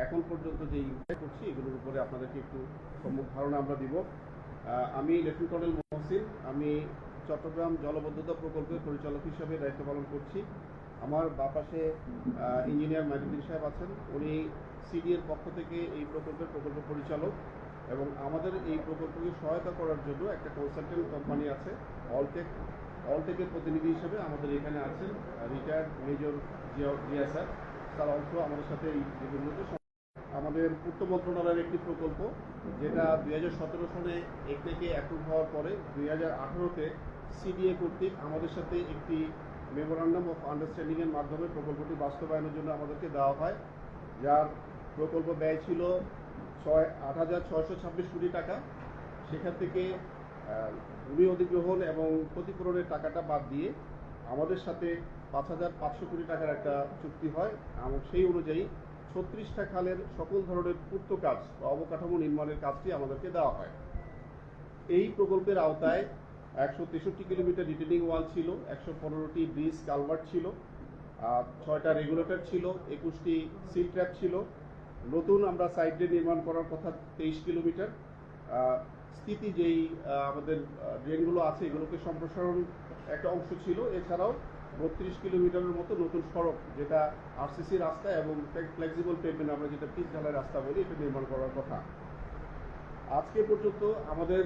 এখন পর্যন্ত যে ইনভেস্ট করছি এগুলোর উপরে আপনাদেরকে একটু সম্মুখ ধারণা আমরা দিব। আমি লেফটেন্যান্ট কর্নেল মহসিন, আমি চট্টগ্রাম জলবদ্ধতা প্রকল্পের পরিচালক হিসেবে দায়িত্ব পালন করছি। আমার বাপাশে ইঞ্জিনিয়ার মাইনুদ্দিন সাহেব আছেন, উনি সিডিএর পক্ষ থেকে এই প্রকল্প পরিচালক, এবং আমাদের এই প্রকল্পকে সহায়তা করার জন্য একটা কনসালটেন্ট কোম্পানি আছে অলটেকের প্রতিনিধি হিসেবে আমাদের এখানে আছেন রিটায়ার্ড মেজর জিয়া স্যার। তার অংশ আমাদের সাথে এই যেগুলোতে আমাদের পূর্ত মন্ত্রণালয়ের একটি প্রকল্প, যেটা 2017 সনে একনেকে অ্যাপ্রুভ হওয়ার পরে 2018-তে সিডিএ কর্তৃক আমাদের সাথে একটি মেমোরান্ডাম অফ আন্ডারস্ট্যান্ডিংয়ের মাধ্যমে প্রকল্পটি বাস্তবায়নের জন্য আমাদেরকে দেওয়া হয়, যার প্রকল্প ব্যয় ছিল 8,626 কোটি টাকা। সেখান থেকে ভূমি অধিগ্রহণ এবং ক্ষতিপূরণের টাকাটা বাদ দিয়ে আমাদের সাথে 5,500 কোটি টাকার একটা চুক্তি হয়, এবং সেই অনুযায়ী 36টা খালের সকল ধরনের পূর্ত কাজ বা অবকাঠামো নির্মাণের কাজটি আমাদেরকে দেওয়া হয়। এই প্রকল্পের আওতায় 163 কিলোমিটার রিটেনিং ওয়াল ছিল, 115টি ব্রিজ কালভার্ট ছিল, 6টা রেগুলেটর ছিল, 21টি সিল ট্র্যাপ ছিল। নতুন আমরা সাইড ড্রেন নির্মাণ করার কথা 23 কিলোমিটার। স্থিতি যেই আমাদের ড্রেনগুলো আছে এগুলোকে সম্প্রসারণ একটা অংশ ছিল। এছাড়াও 32 কিলোমিটারের মতো নতুন সড়ক, যেটা আরসিসি রাস্তা এবং ফ্লেক্সিবল পেভমেন্ট আমরা যেটা পিচ ঢালাই রাস্তা বলি, এটা নির্মাণ করার কথা। আজকে পর্যন্ত আমাদের